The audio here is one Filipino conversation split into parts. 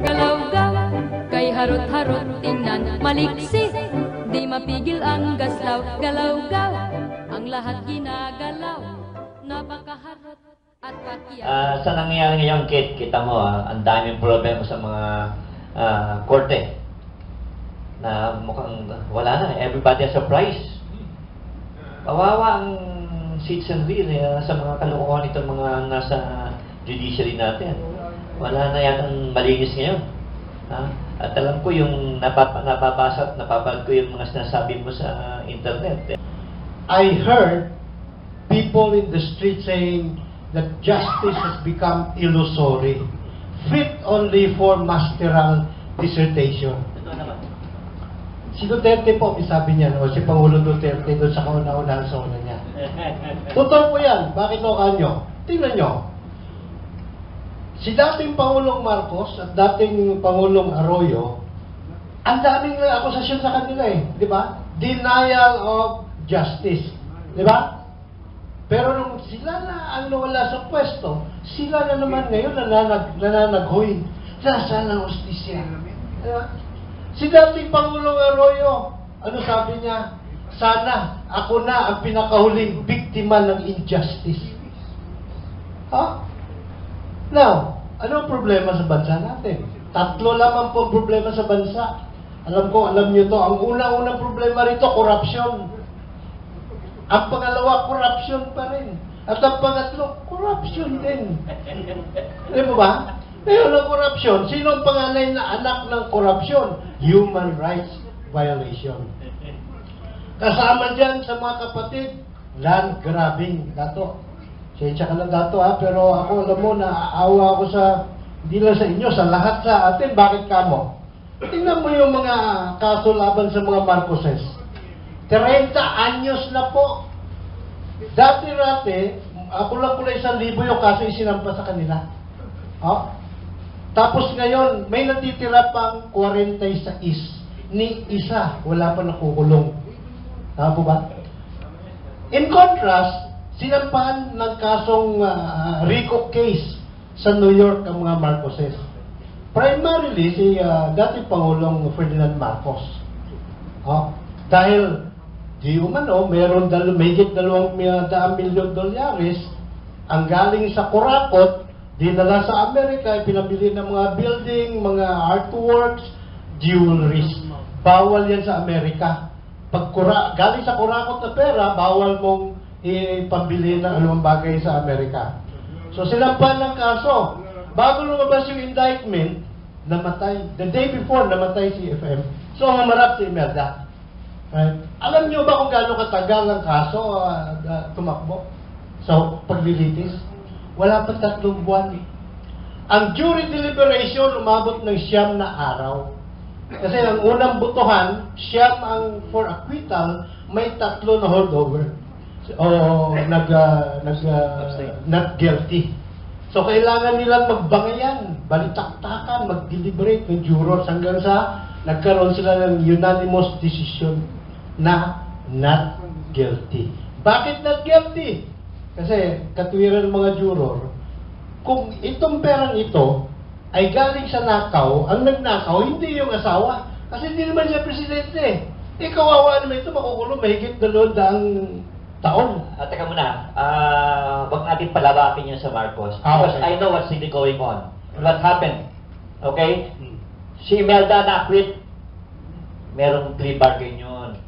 Galaw-gaw, kay harot-harot tingnan, maliksi, di mapigil ang gaslaw. Galaw-gaw, ang lahat ginagalaw, napakaharot at pakiyaw. Sa nangyayari ngayon, Kit, kita mo, ang daming problema sa mga korte. Na mukhang wala na, everybody has a price. Kawawa ang citizenry sa mga kalokohan itong mga nasa judiciary natin. Wala na yatang malinis ngayon. At alam ko yung napabasa at napapanood ko yung mga sinasabi mo sa internet. I heard people in the street saying that justice has become illusory, fit only for masteral dissertation. Si Duterte po, sabi niya, o si Pangulo Duterte doon sa kauna-unahang zona niya. Totoo po yan. Bakit o kanyo? Tingnan nyo. Si dating Pangulong Marcos at dating Pangulong Arroyo, ang daming akusasyon sa kanila di ba? Denial of justice. Di ba? Pero nung sila na ang nawala sa pwesto, sila na naman ngayon nananaghoy. Nasaan ang hustisya? Di ba? Si dating Pangulong Arroyo, ano sabi niya? Sana ako na ang pinakahuling biktima ng injustice. Now, ano ang problema sa bansa natin? Tatlo lamang po ang problema sa bansa. Alam niyo to, ang unang problema rito, korupsyon. Ang pangalawa, korupsyon pa rin. At ang pangatlo, korupsyon din. Alam mo ba? Ngayon ang korupsyon, sino ang panganay na anak ng korupsyon? Human rights violation. Kasama dyan sa mga kapatid, land grabbing. Dato, sensya ka lang dato pero ako alam mo, naaawa ako sa, hindi lang sa inyo, sa lahat sa atin. Bakit kamo? Tingnan mo yung mga kaso laban sa mga Marcoses. 30 anyos na po. Dati-rati, ako lang 1,000 yung kaso isinampa sa kanila. Tapos ngayon, may natitira pang 46. Ni isa, wala pa nakukulong. Tama po ba? In contrast, sinampahan ng kasong RICO case sa New York ang mga Marcoses. Primarily, si dating Pangulong Ferdinand Marcos. Dahil, di umano, meron mahigit $200 milyon ang galing sa kurakot, dinala sa Amerika, pinabili ng mga building, mga artworks, jewelries. Bawal yan sa Amerika. Pag galing sa kurakot na pera, bawal mong ipambili ng anumang bagay sa Amerika. So sinampan ng kaso. Bago lumabas yung indictment, namatay. The day before, namatay si FM. So humarap si Imelda. Right? Alam niyo ba kung gaano katagal ang kaso tumakbo? So, paglilitis? Wala pa 3 buwan. Ang jury deliberation umabot ng 9 na araw. Kasi ang unang butuhan, 9 ang for acquittal, may 3 na holdover. O not guilty. So kailangan nilang magbangayan, balitaktakan, mag-deliberate ng jurors hanggang sa nagkaroon sila ng unanimous decision na not guilty. Bakit not guilty? Kasi katuwiran ng mga juror, kung itong perang ito ay galing sa nakaw, ang nagnakaw, hindi yung asawa. Kasi hindi naman siya presidente. Kawawa naman ito, makukulong mahigit 200 taon. Teka muna, wag natin palabakin yun sa Marcos. Because I know what's really going on. What happened? Okay? Si Imelda na-quit, merong plea bargain yun.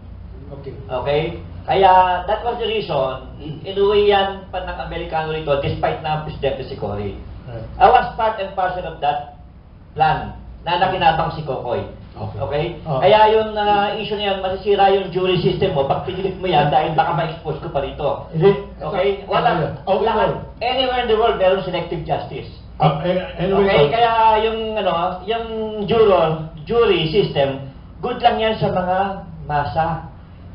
Okay? Kaya, that was the reason, inuwi yan pa ng Amerikano rito, despite na presidente si Cory. I was part and parcel of that plan na nakinabang si Kokoy. Okay? Kaya yung issue na yan, masisira yung jury system mo, pag pinilit mo yan, dahil baka ma-expose ko pa rito. Okay? Anywhere in the world, meron selective justice. Okay? Kaya yung, yung jury system, good lang yan sa mga masa.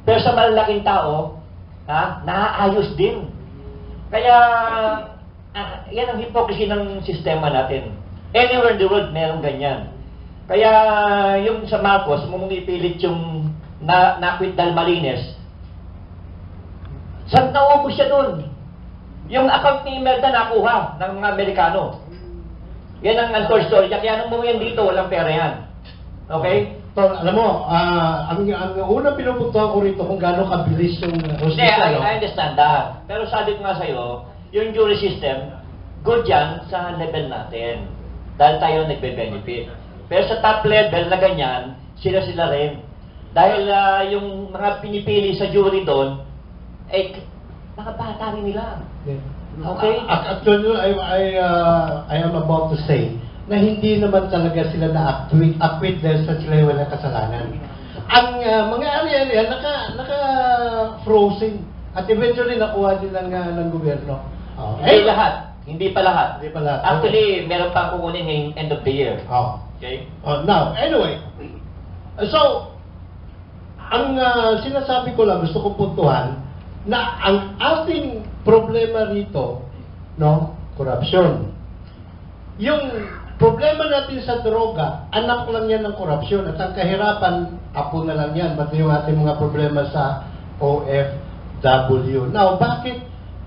Pero sa malalaking tao, naaayos din. Kaya, yan ang hypocrisy ng sistema natin. Anywhere in the world, merong ganyan. Kaya, yung sa Marcos, mong ipilit yung na-quit Dalmarines, saan naubos siya doon? Yung account ni Imelda nakuha ng mga Amerikano. Yan ang untold story. Kaya nung umuwi yan dito, walang pera yan. Okay? So, alam mo, ang unang pinupuntuhan ko rito kung gaano kabilis yung Hindi, hostisya, I understand that. Pero sabi ko nga sa'yo, yung jury system, good yan sa level natin. Dahil tayo nagbe-benefit. Pero sa top level na ganyan, sila-sila rin. Dahil yung mga pinipili sa jury doon, eh, nakabata rin nila. Okay? Actually, I am about to say na hindi naman talaga sila na-acquit dahil sa sila walang kasalanan. Ang mga ari-ari, naka-frozen at eventually nakuha din ng gobyerno. Hindi lahat. Hindi pa lahat. Hindi pa lahat. Actually, meron pa kukunin ngayong end of the year. Okay? Now, anyway, so, ang sinasabi ko lang, gusto kong puntuhan, na ang ating problema rito, no, korupsyon. Yung problema natin sa droga, anak lang yan ng korupsyon. At ang kahirapan, apo na lang yan. Pati yung ating mga problema sa OFW. Now, bakit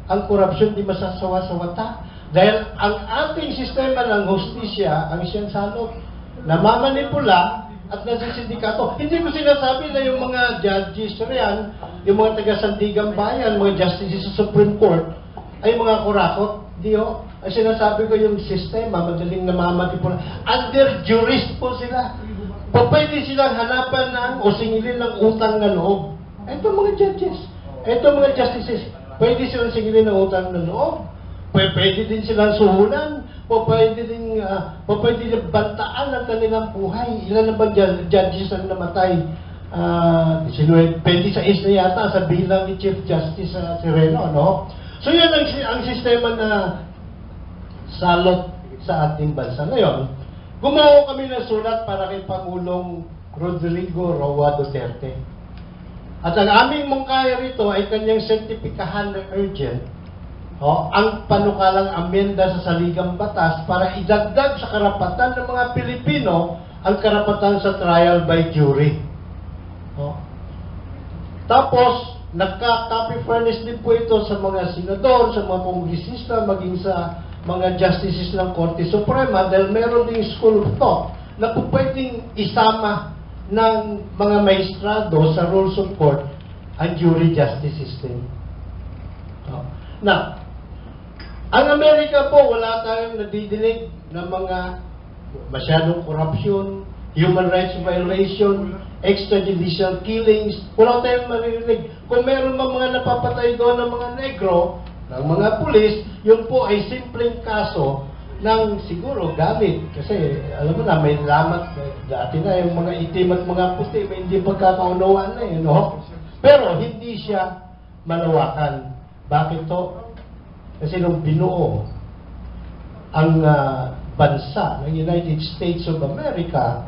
ang korupsyon di masasawa sa wata? Dahil ang ating sistema ng hustisya, ang siyang salot, namamanipula at nasisindikato. Hindi ko sinasabi na yung mga judges riyan, yung mga taga-sandigang bayan, mga justices sa Supreme Court, ay mga kurakot. Di ho. Ang sinasabi ko yung sistema, madaling namamanipula. Under jurist po sila. Pwede silang hanapan ng o singilin ng utang na loob. Ito mga judges. Ito mga justices. Pwede silang singilin ng utang na loob. Pwede din silang suhulan. Pwede din bantaan ang kanilang buhay. Ilan na ba judges ang namatay? 26 na yata sa bilang ni Chief Justice Sereno, no? So yan ang sistema na salot sa ating bansa. Ngayon, gumawa kami ng sulat para kay Pangulong Rodrigo Roa Duterte. At ang aming mungkahi rito ay kanyang sertipikahan na urgent, ang panukalang amenda sa saligang batas para idagdag sa karapatan ng mga Pilipino ang karapatan sa trial by jury. Tapos, nagka-copy furnish din po ito sa mga senador, sa mga kongresista, maging sa mga justices ng Korte Suprema dahil meron ding school of thought na kung pwedeng isama ng mga maestrado sa rules of court ang jury justice system. Now, ang Amerika po, wala tayong nadidinig ng mga masyadong corruption, human rights violation, extrajudicial killings. Wala tayong marinig. Kung meron mga napapatay doon ng mga negro, ng mga pulis, yun po ay simpleng kaso ng siguro galit. Kasi alam mo na, may lamat. Dati na yung mga itim at mga puti, may hindi pagkakaunawaan na yun, no? Pero hindi siya malawakan. Bakit to? Kasi nung binuo ang bansa ng United States of America,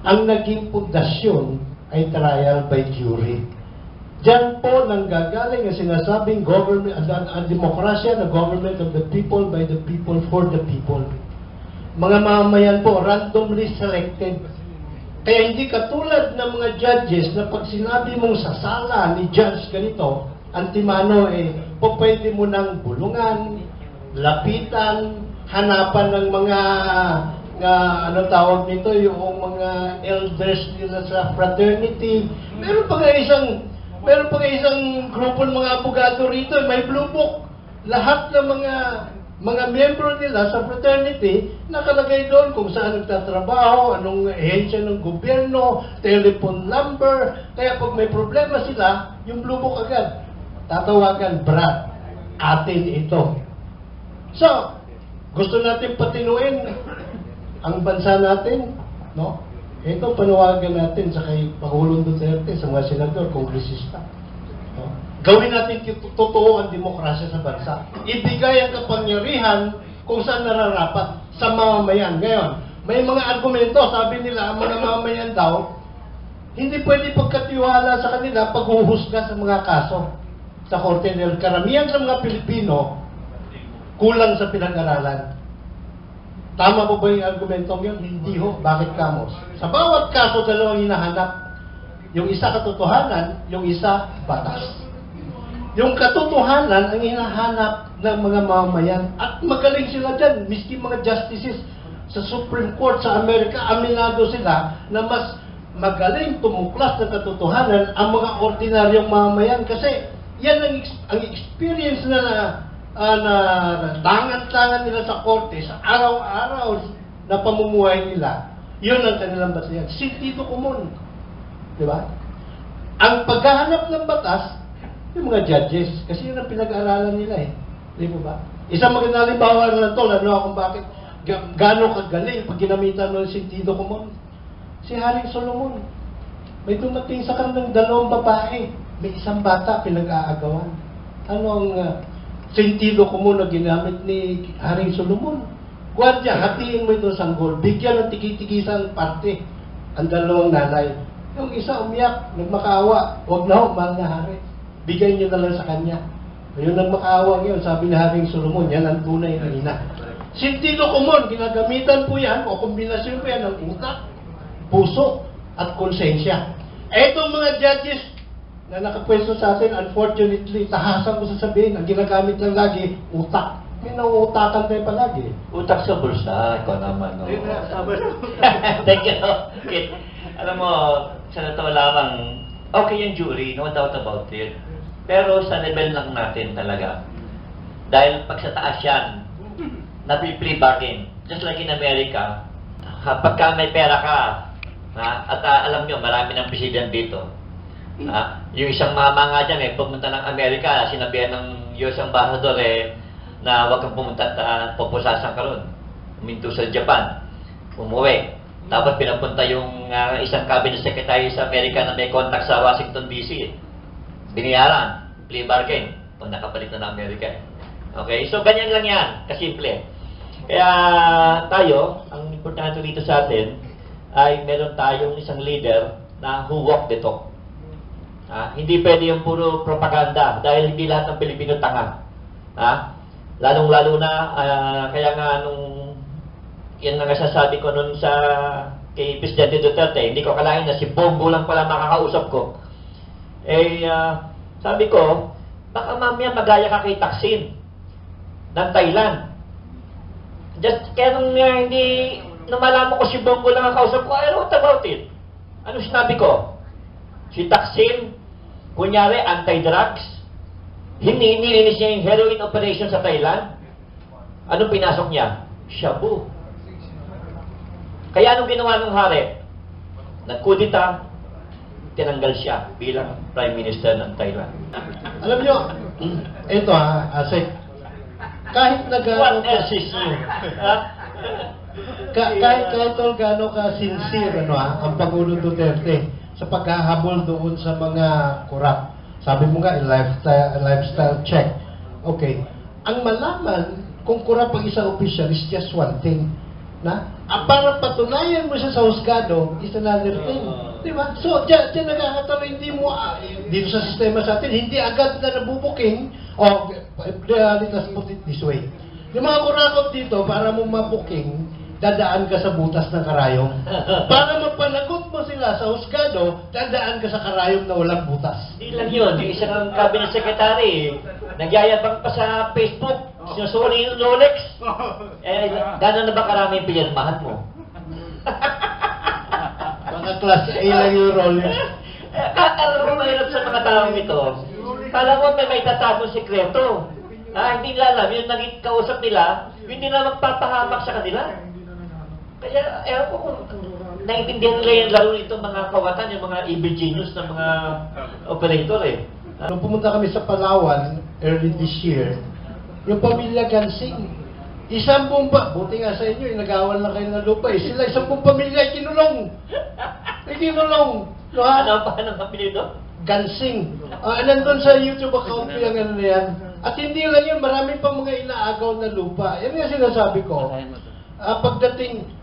ang naging pundasyon ay trial by jury. Diyan po nanggagaling ang sinasabing government, ang demokrasya na government of the people, by the people, for the people. Mga mamamayan po, randomly selected. Kaya hindi katulad ng mga judges na pag sinabi mong sa sala ni judge ganito, antimano pwede mo ng bulungan, lapitan, hanapan ng mga ano tawag nito, yung mga elders nila sa fraternity. Meron pa nga isang grupo ng mga abogado rito, may blue book. Lahat ng mga miyembro nila sa fraternity, nakalagay doon kung saan nagtatrabaho, anong ahensya ng gobyerno, telephone number. Kaya pag may problema sila, yung blue book agad, tatawagan, Brad, atin ito. So, gusto natin patinuin ang bansa natin, no? Ito, panawagan natin sa kay Pangulong Duterte, sa mga senador, kongresista. No? Gawin natin totoo ang demokrasya sa bansa. Ibigay ang kapangyarihan kung saan nararapat sa mamamayan. Ngayon, may mga argumento, sabi nila, ang mga mamamayan daw, hindi pwede pagkatiwala sa kanila paghuhusga sa mga kaso sa Korte ng karamihan sa mga Pilipino kulang sa pinag-aralan. Tama po ba yung argumentong yun? Hindi ho. Bakit kamos? Sa bawat kaso, dalawang hinahanap. Yung isa katotohanan, yung isa batas. Yung katotohanan ang hinahanap ng mga mamamayan. At magaling sila dyan, miski mga justices sa Supreme Court sa Amerika, aminado sila na mas magaling tumuklas ng katotohanan ang mga ordinaryong mamamayan. Kasi yan ang experience na tangan-tangan nila sa korte, sa araw-araw na pamumuhay nila. Yun ang kanilang batayan. Sentido común. Di ba? Ang paghahanap ng batas, yung mga judges, kasi yun ang pinag-aaralan nila eh. Di ba? Isang magandang halimbawa na to, ano kung bakit gaano kagaling pag ginamitan ng sentido común. Si Haring Solomon, may dumating sa kanilang 2 babae, may isang bata pinag-aagawan. Ano ang sentido común na ginamit ni Haring Solomon? Gwardiya, hatiin mo itong sanggol, bigyan ng tiki-tikisang parte ang 2 nanay. Yung isa umiyak, nagmakaawa, huwag na ho, mahal na hari. Bigyan nyo na lang sa kanya. Yung nagmakaawa ngayon, sabi ni Haring Solomon, yan ang tunay na ina. Sentido común, ginagamitan po yan, o kombinasyon po yan ng utak, puso, at konsensya. Etong mga judges na nakapwesto sa atin, unfortunately, tahasan ko sasabihin, ang ginagamit lang lagi, utak. May nauutakan tayo palagi. Utak sa bulsa, ikaw naman. No? Thank you. Kit. Alam mo, sa totoo lamang, okay yung jury, no doubt about it. Pero sa level lang natin talaga. Dahil pag sa taas yan, napi-plea bargain. Just like in America, pagka may pera ka, at alam nyo, marami ng president dito. Yung isang mama nga dyan, pumunta ng Amerika, sinabihan ng US Ambassador na huwag kang pumunta at pupusasan ka ron. Uminto sa Japan, umuwi. Tapos pinapunta yung isang cabinet secretary sa Amerika na may contact sa Washington DC. Biniyaran, plea bargain, pag nakapalit na ng Amerika. Okay, so ganyan lang yan, kasimple. Kaya tayo, ang importante dito sa atin, ay meron tayong isang leader na who walk the talk. Hindi pwede yung puro propaganda dahil hindi lahat ng Pilipino tanga. Lalong-lalo na, kaya nga nung yan ang nasasabi ko nun sa kay Presidente Duterte, hindi ko akalain na si Bongo lang pala makakausap ko. Sabi ko, baka mamaya magaya ka kay Thaksin ng Thailand. Just kaya nung hindi malaman ko si Bongo lang ang kausap ko, what about it? Ano sinabi ko? Si Thaksin, kunyari anti-drugs, nilinis niya yung heroin operation sa Thailand. Anong pinasok niya? Shabu. Kaya anong ginawa ng hari? Nagkudita, tinanggal siya bilang Prime Minister ng Thailand. Alam nyo, ito Asik, kahit What else is new? kahit gaano ka sincere ang Pangulo Duterte sa paghahabol doon sa mga korap. Sabi mo nga, lifestyle check. Okay. Ang malaman kung korap ang isang official is just one thing. Para patunayan mo siya sa husgado is another thing. Diba? So, dyan nagkakatawa, hindi mo, dito sa sistema sa atin, hindi agad na nabubuking, let us put it this way. Yung mga kurakot dito, para mo mabuking, dadaan ka sa butas ng karayom. Para mapanagot mo sila sa husgado, dadaan ka sa karayom na walang butas. Hindi lang yun. Yung isang cabinet secretary, nagyayabang pa sa Facebook, sinusuri yung Rolex. Gano'n na ba karami yung pinirmahan mo? Mga class A lang yung Rolex. Alam mo, mahirap sa mga taong ito. Kala mo may tatagong sekreto. Hindi nila alam, yung naging kausap nila, hindi na magpapahamak sa kanila. Kaya, ewan ko kung naiintindihan nila yung laro nito mga kawatan, yung mga evil genius ng mga operator Nung pumunta kami sa Palawan early this year, yung pamilya Gansing, isang bomba, buti nga sa inyo, inagawan lang kayo ng lupa sila isang buong pamilya kinulong. Kinulong. Ano pa ng apelido? Gansing. Nandun sa YouTube account ko yung ano na yan. At hindi lang yun, marami pa mga inaagaw na lupa. Yan yung sinasabi ko. Pagdating,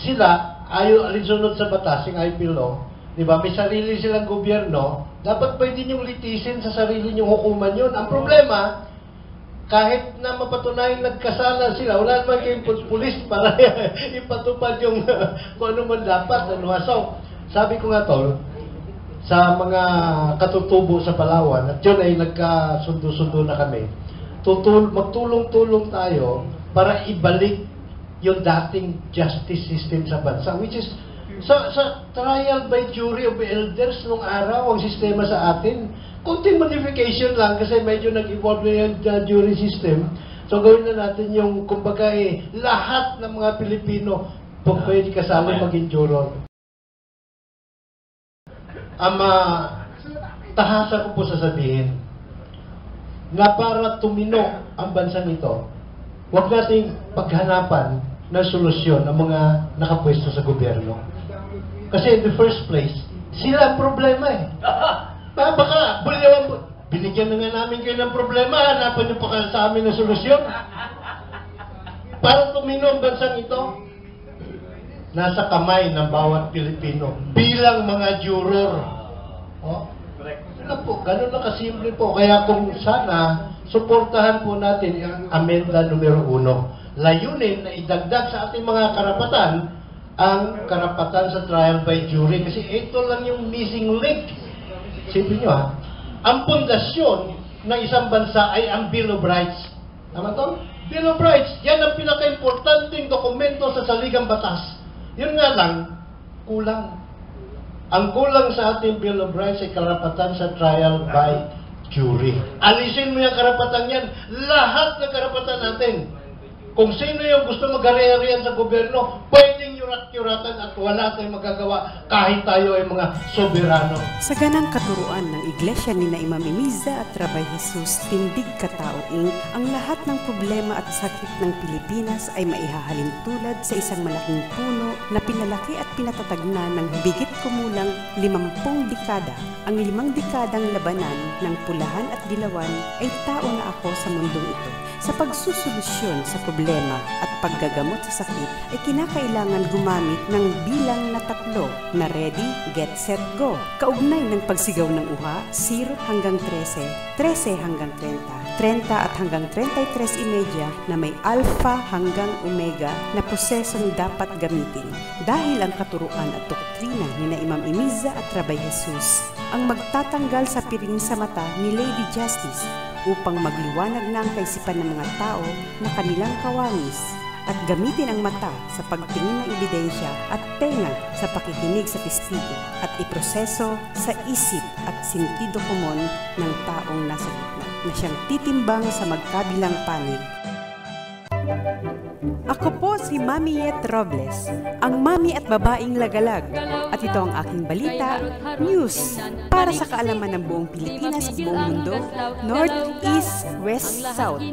sila, alinsunod sa batas, yung IP law, di ba, may sarili silang gobyerno, dapat pwede niyong litisin sa sarili niyong hukuman yun. Ang problema, kahit na mapatunayan nagkasala sila, wala naman kayong pulis para ipatupad yung kung ano man dapat. So, sabi ko nga tol, sa mga katutubo sa Palawan, at yun ay nagkasundo-sundo na kami, magtulong-tulong tayo para ibalik yung dating justice system sa bansa, which is sa trial by jury of elders nung araw, ang sistema sa atin, konting modification lang kasi medyo nag-evolve na yung jury system. So gawin na natin yung, kumbaga lahat ng mga Pilipino pwede kasali maging juror. Tahasa ko po sasabihin na para tumino ang bansang ito, huwag nating paghanapan ng solusyon ng mga nakapwesto sa gobyerno. Kasi in the first place, sila ang problema eh. Baka, binigyan na nga namin kayo ng problema, hanapan niyo pa sa amin ng solusyon. Para tumino ang bansang ito, nasa kamay ng bawat Pilipino bilang mga juror. Oh? Ganun na kasimple po. Kaya kung sana, suportahan po natin ang amenda numero 1. Layunin na idagdag sa ating mga karapatan ang karapatan sa trial by jury. Kasi ito lang yung missing link. Sipin nyo ha, ang pundasyon ng isang bansa ay ang Bill of Rights. Tama to? Bill of Rights, yan ang pinaka-importanting dokumento sa saligang batas. Yun nga lang, kulang. Ang kulang sa ating Bill of Rights ay karapatan sa trial by jury. Alisin mo yung karapatan yan. Lahat ng karapatan natin. Kung sino yung gusto mag-ari-arian sa gobyerno, pwedeng yurat-yuratan at wala tayong magagawa kahit tayo ay mga soberano. Sa ganang katuruan ng Iglesia ni Imam Emiza at Rabbi Jesus Tindig Katao Inc., ang lahat ng problema at sakit ng Pilipinas ay maihahalin tulad sa isang malaking puno na pinalaki at pinatatagnan ng bigit kumulang 50 dekada. Ang 5 dekadang labanan ng pulahan at dilawan ay tao na ako sa mundong ito. Sa pagsusolusyon sa problema at paggagamot sa sakit ay kinakailangan gumamit ng bilang na 3 na ready, get, set, go. Kaugnay ng pagsigaw ng uha, 0 hanggang 13, 13 hanggang 30, 30 at hanggang 33.30 na may alpha hanggang omega na prosesong dapat gamitin. Dahil ang katuruan at doktrina ni Imam Emiza at Rabbi Jesus ang magtatanggal sa piring sa mata ni Lady Justice upang magliwanag na ang kaisipan ng mga tao na kanilang kawangis at gamitin ang mata sa pagtingin ng ebidensya at tenga sa pakikinig sa testigo at iproseso sa isip at sentido komon ng taong nasa gitna na siyang titimbang sa magkabilang panig. Ako po si Mami Yet Robles, ang mami at babaeng lagalag. At ito ang aking balita, news, para sa kaalaman ng buong Pilipinas at buong mundo, North, East, West, South.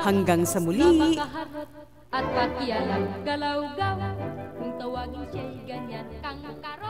Hanggang sa muli! At pakialam, galaw-gaw, kung tawagin siya'y ganyan, kang karo.